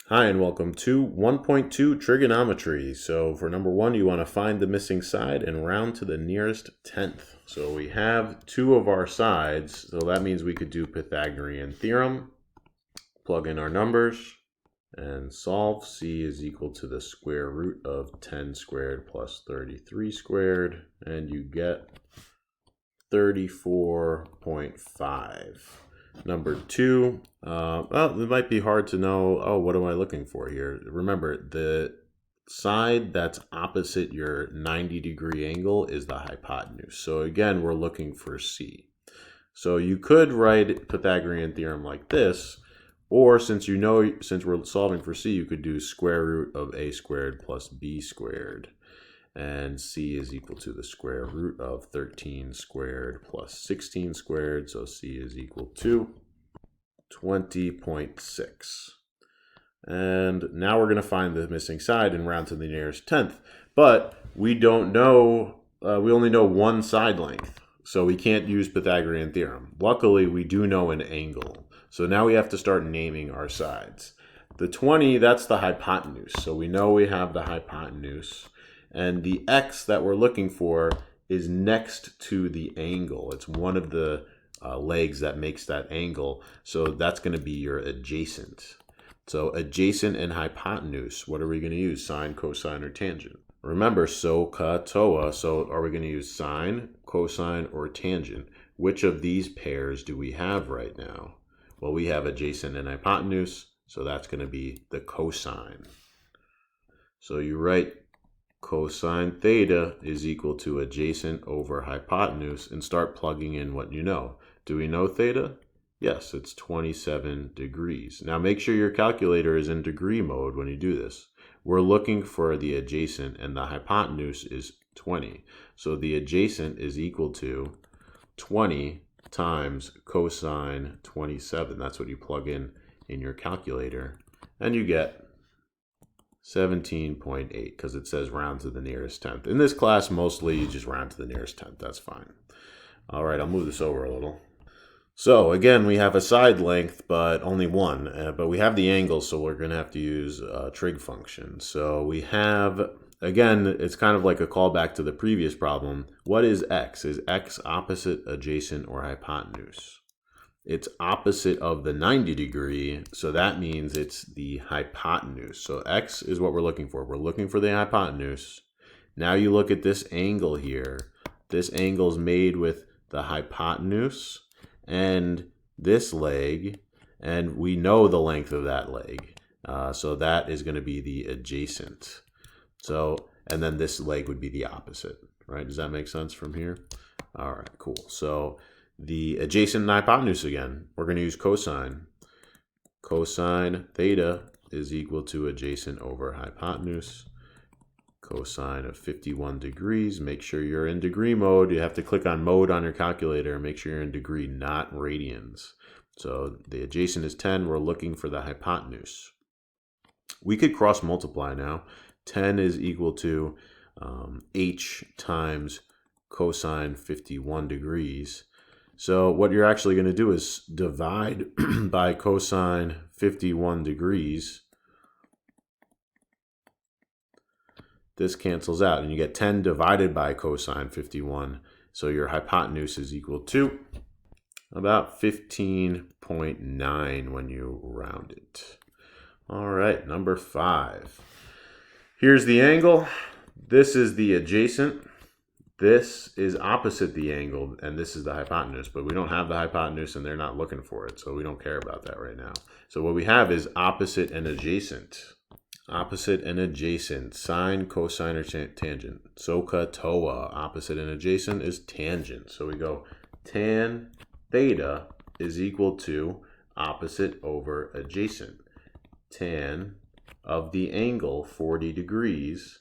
Hi, and welcome to 1.2 Trigonometry. So for number 1, you want to find the missing side and round to the nearest tenth. So we have two of our sides, so that means we could do Pythagorean theorem, plug in our numbers, and solve. C is equal to the square root of 10 squared plus 33 squared, and you get 34.5. Number 2, well, it might be hard to know, what am I looking for here? Remember, the side that's opposite your 90-degree angle is the hypotenuse. So again, we're looking for C. So you could write Pythagorean theorem like this, or since we're solving for C, you could do square root of a squared plus b squared. And C is equal to the square root of 13 squared plus 16 squared. So C is equal to 20.6. And now we're going to find the missing side and round to the nearest tenth. But we don't know, we only know one side length. So we can't use Pythagorean theorem. Luckily, we do know an angle. So now we have to start naming our sides. The 20, that's the hypotenuse. So we know we have the hypotenuse. And the x that we're looking for is next to the angle. It's one of the legs that makes that angle. So that's going to be your adjacent. So adjacent and hypotenuse, what are we going to use? Sine, cosine, or tangent? Remember, SOHCAHTOA. So are we going to use sine, cosine, or tangent? Which of these pairs do we have right now? Well, we have adjacent and hypotenuse. So that's going to be the cosine. So you write cosine theta is equal to adjacent over hypotenuse and start plugging in what you know. Do we know theta? Yes, it's 27 degrees. Now make sure your calculator is in degree mode when you do this. We're looking for the adjacent and the hypotenuse is 20. So the adjacent is equal to 20 times cosine 27. That's what you plug in your calculator and you get 17.8 because it says round to the nearest tenth. In this class, mostly you just round to the nearest tenth. That's fine. All right, I'll move this over a little. So again, we have a side length, but only one. But we have the angle, so we're going to have to use a trig function. So we have, again, it's kind of like a callback to the previous problem. What is x? Is x opposite, adjacent, or hypotenuse? It's opposite of the 90 degree, so that means it's the hypotenuse. So x is what we're looking for. We're looking for the hypotenuse. Now you look at this angle here. This angle is made with the hypotenuse and this leg, and we know the length of that leg. So that is going to be the adjacent. So, and then this leg would be the opposite, right? Does that make sense from here? All right, cool. So the adjacent and hypotenuse again, we're going to use cosine. Cosine theta is equal to adjacent over hypotenuse. Cosine of 51 degrees. Make sure you're in degree mode. You have to click on mode on your calculator and make sure you're in degree, not radians. So the adjacent is 10. We're looking for the hypotenuse. We could cross multiply now. 10 is equal to h times cosine 51 degrees. So what you're actually going to do is divide by cosine 51 degrees. This cancels out, and you get 10 divided by cosine 51. So your hypotenuse is equal to about 15.9 when you round it. All right, number 5. Here's the angle. This is the adjacent. This is opposite the angle, and this is the hypotenuse, but we don't have the hypotenuse, and they're not looking for it, so we don't care about that right now. So what we have is opposite and adjacent. Opposite and adjacent, sine, cosine, or tangent. SOHCAHTOA, opposite and adjacent is tangent. So we go tan theta is equal to opposite over adjacent. Tan of the angle, 40 degrees,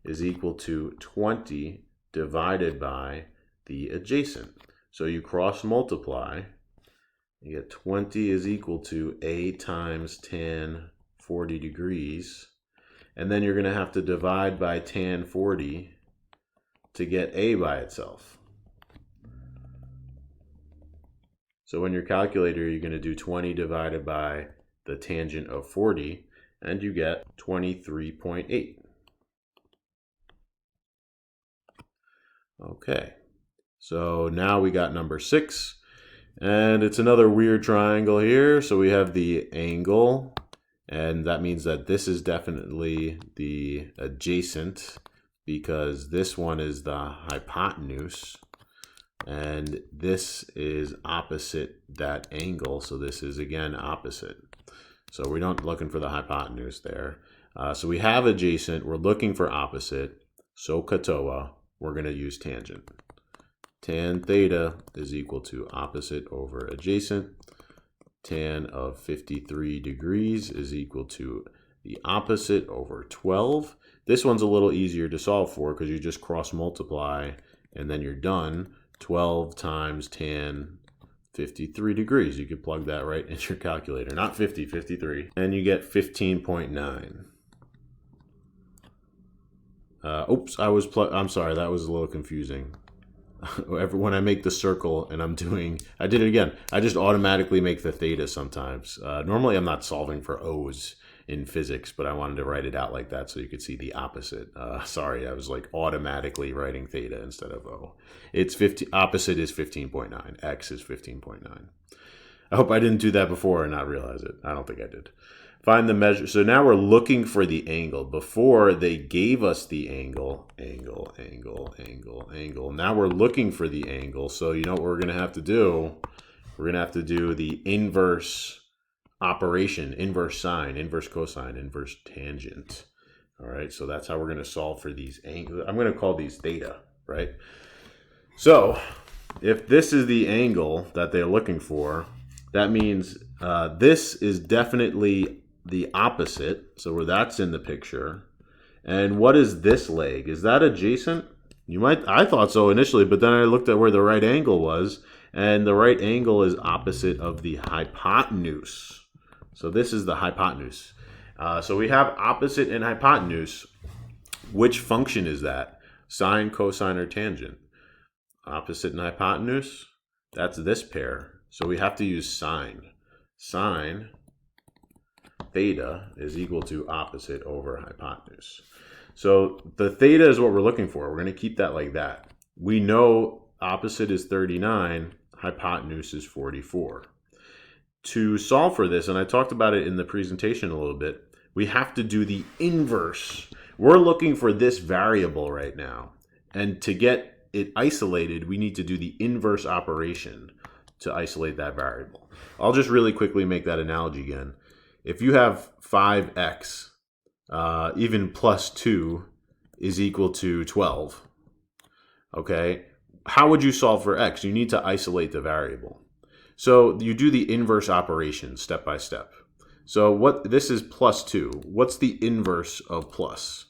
is equal to 20 divided by the adjacent. So you cross multiply, you get 20 is equal to a times tan 40 degrees, and then you're going to have to divide by tan 40 to get a by itself. So in your calculator, you're going to do 20 divided by the tangent of 40, and you get 23.8. Okay, so now we got number 6, and it's another weird triangle here. So we have the angle, and that means that this is definitely the adjacent because this one is the hypotenuse, and this is opposite that angle. So this is again opposite. So we're not looking for the hypotenuse there. So we have adjacent, we're looking for opposite. So katoa, we're going to use tangent. Tan theta is equal to opposite over adjacent. Tan of 53 degrees is equal to the opposite over 12. This one's a little easier to solve for because you just cross multiply and then you're done. 12 times tan 53 degrees. You could plug that right in your calculator. Not 50, 53. And you get 15.9. Oops, I'm sorry, that was a little confusing. When I make the circle and I did it again. I just automatically make the theta sometimes. Normally I'm not solving for O's in physics, but I wanted to write it out like that so you could see the opposite. Sorry, I was like automatically writing theta instead of O. It's opposite is 15.9. X is 15.9. I hope I didn't do that before and not realize it. I don't think I did. Find the measure. So now we're looking for the angle. Before they gave us the angle. Now we're looking for the angle. So you know what we're going to have to do? We're going to have to do the inverse operation, inverse sine, inverse cosine, inverse tangent. All right, so that's how we're going to solve for these angles. I'm going to call these theta, right? So if this is the angle that they're looking for, that means this is definitely the opposite. So where that's in the picture. And what is this leg? Is that adjacent? I thought so initially, but then I looked at where the right angle was, and the right angle is opposite of the hypotenuse. So this is the hypotenuse. So we have opposite and hypotenuse. Which function is that? Sine, cosine, or tangent? Opposite and hypotenuse? That's this pair. So we have to use sine. Sine theta is equal to opposite over hypotenuse. So the theta is what we're looking for. We're going to keep that like that. We know opposite is 39, hypotenuse is 44. To solve for this, and I talked about it in the presentation a little bit, we have to do the inverse. We're looking for this variable right now. And to get it isolated, we need to do the inverse operation to isolate that variable. I'll just really quickly make that analogy again. If you have 5x, even plus 2 is equal to 12, okay? How would you solve for x? You need to isolate the variable. So you do the inverse operation step by step. So this is plus 2. What's the inverse of plus?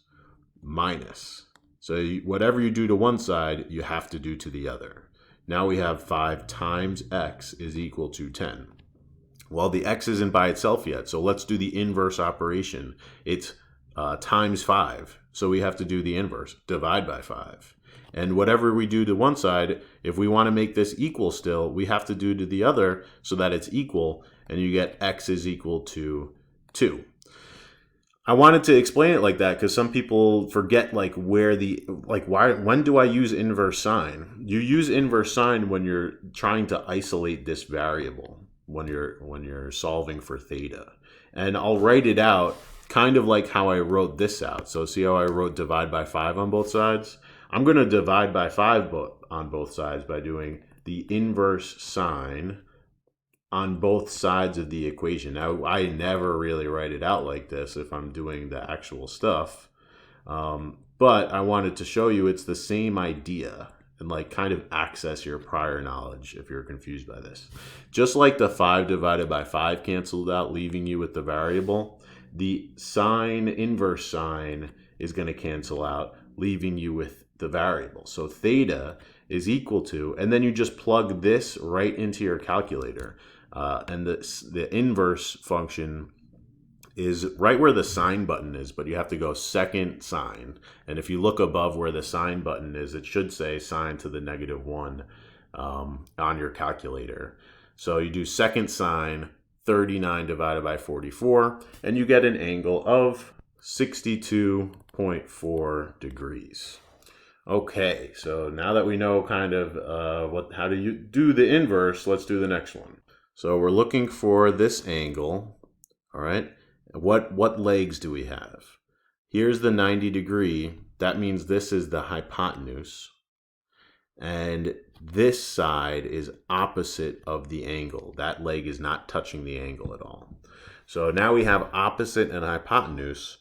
Minus. So whatever you do to one side, you have to do to the other. Now we have 5 times x is equal to 10. Well, the x isn't by itself yet, so let's do the inverse operation. It's times 5, so we have to do the inverse, divide by 5. And whatever we do to one side, if we want to make this equal still, we have to do to the other so that it's equal, and you get x is equal to 2. I wanted to explain it like that because some people forget when do I use inverse sine? You use inverse sine when you're trying to isolate this variable, when you're solving for theta. And I'll write it out kind of like how I wrote this out. So see how I wrote divide by 5 on both sides? I'm going to divide by 5 on both sides by doing the inverse sine on both sides of the equation. Now, I never really write it out like this if I'm doing the actual stuff. But I wanted to show you it's the same idea and kind of access your prior knowledge if you're confused by this. Just like the 5 divided by 5 canceled out, leaving you with the variable, the sine, inverse sine is going to cancel out, leaving you with the variable. So theta is equal to, and then you just plug this right into your calculator. And the inverse function is right where the sine button is, but you have to go second sine. And if you look above where the sine button is, it should say sine to the -1 on your calculator. So you do second sine 39 divided by 44, and you get an angle of 62.4 degrees. Okay, so now that we know kind of how do you do the inverse, let's do the next one. So we're looking for this angle, all right? What legs do we have? Here's the 90 degree. That means this is the hypotenuse. And this side is opposite of the angle. That leg is not touching the angle at all. So now we have opposite and hypotenuse.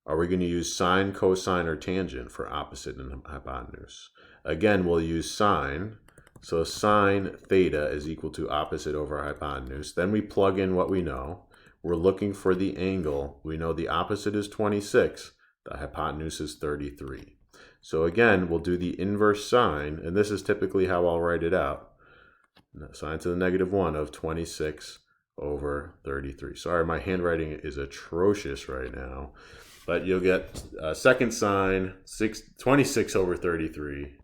Are we going to use sine, cosine, or tangent for opposite and hypotenuse? Again, we'll use sine. So sine theta is equal to opposite over hypotenuse. Then we plug in what we know. We're looking for the angle. We know the opposite is 26. The hypotenuse is 33. So again, we'll do the inverse sine, and this is typically how I'll write it out. Sine to the -1 of 26 over 33. Sorry, my handwriting is atrocious right now. But you'll get second sine, 26 over 33,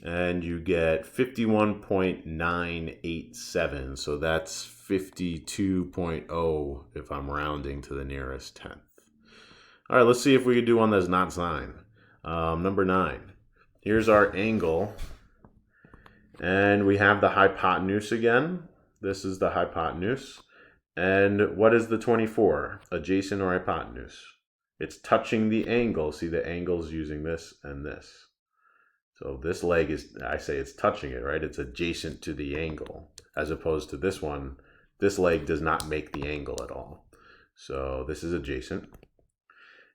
and you get 51.987. So that's 52.0 if I'm rounding to the nearest tenth. All right, let's see if we can do one that's not sine. Number 9. Here's our angle, and we have the hypotenuse again. This is the hypotenuse. And what is the 24? Adjacent or hypotenuse? It's touching the angle. See, the angle's using this and this. So this leg is, I say it's touching it, right? It's adjacent to the angle, as opposed to this one. This leg does not make the angle at all. So this is adjacent.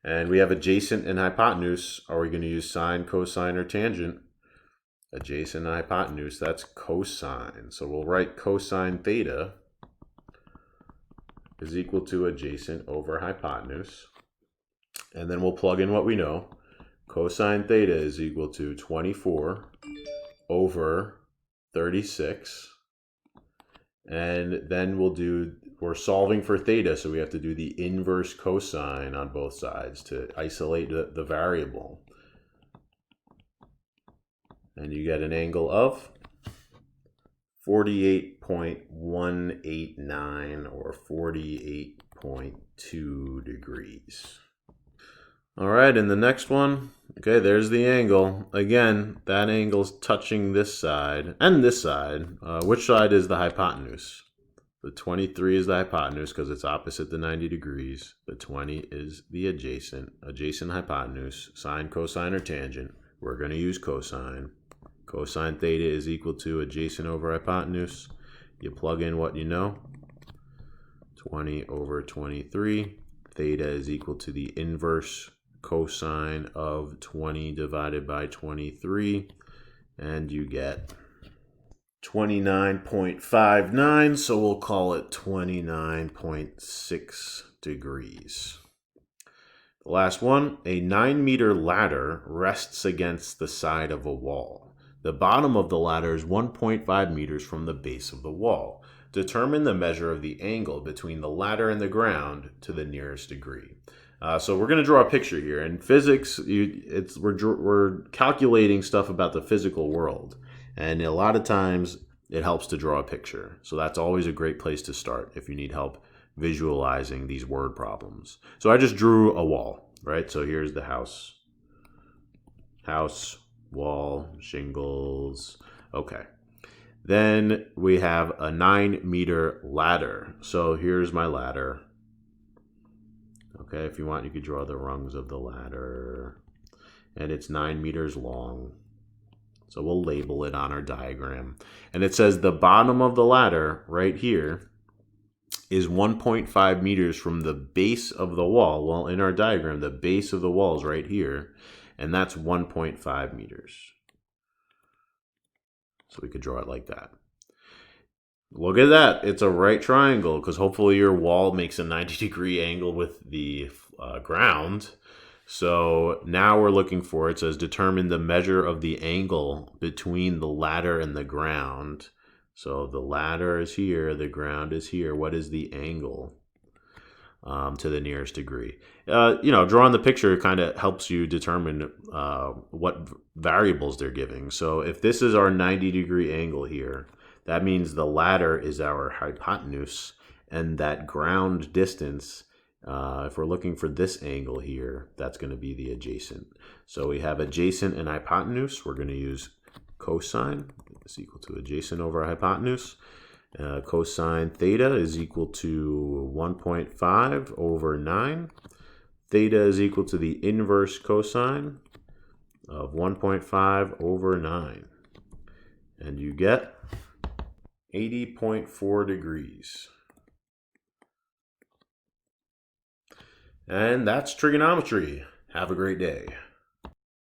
And we have adjacent and hypotenuse. Are we going to use sine, cosine, or tangent? Adjacent and hypotenuse, that's cosine. So we'll write cosine theta is equal to adjacent over hypotenuse. And then we'll plug in what we know. Cosine theta is equal to 24 over 36. And then we're solving for theta, so we have to do the inverse cosine on both sides to isolate the variable. And you get an angle of 48.189 or 48.2 degrees. All right, and the next one, okay, there's the angle. Again, that angle's touching this side and this side. Which side is the hypotenuse? The 23 is the hypotenuse because it's opposite the 90 degrees. The 20 is the adjacent hypotenuse. Sine, cosine, or tangent. We're going to use cosine. Cosine theta is equal to adjacent over hypotenuse. You plug in what you know. 20 over 23. Theta is equal to the inverse cosine of 20 divided by 23. And you get 29.59, so we'll call it 29.6 degrees. The last one, a 9-meter ladder rests against the side of a wall. The bottom of the ladder is 1.5 meters from the base of the wall. Determine the measure of the angle between the ladder and the ground to the nearest degree. So we're going to draw a picture here. In physics, we're calculating stuff about the physical world. And a lot of times it helps to draw a picture. So that's always a great place to start if you need help visualizing these word problems. So I just drew a wall, right? So here's the house. House, wall, shingles. Okay. Then we have a 9-meter ladder. So here's my ladder. Okay, if you want, you could draw the rungs of the ladder. And it's 9 meters long. So we'll label it on our diagram. And it says the bottom of the ladder right here is 1.5 meters from the base of the wall. Well, in our diagram, the base of the wall is right here. And that's 1.5 meters. So we could draw it like that. Look at that. It's a right triangle because hopefully your wall makes a 90-degree angle with the ground. So now we're looking for, it says determine the measure of the angle between the ladder and the ground. So the ladder is here, the ground is here. What is the angle to the nearest degree? Drawing the picture kind of helps you determine what variables they're giving. So if this is our 90-degree angle here, that means the ladder is our hypotenuse And that ground distance, if we're looking for this angle here, that's going to be the adjacent. So we have adjacent and hypotenuse. We're going to use cosine is equal to adjacent over hypotenuse. Cosine theta is equal to 1.5 over 9. Theta is equal to the inverse cosine of 1.5 over 9. And you get 80.4 degrees. And that's trigonometry. Have a great day.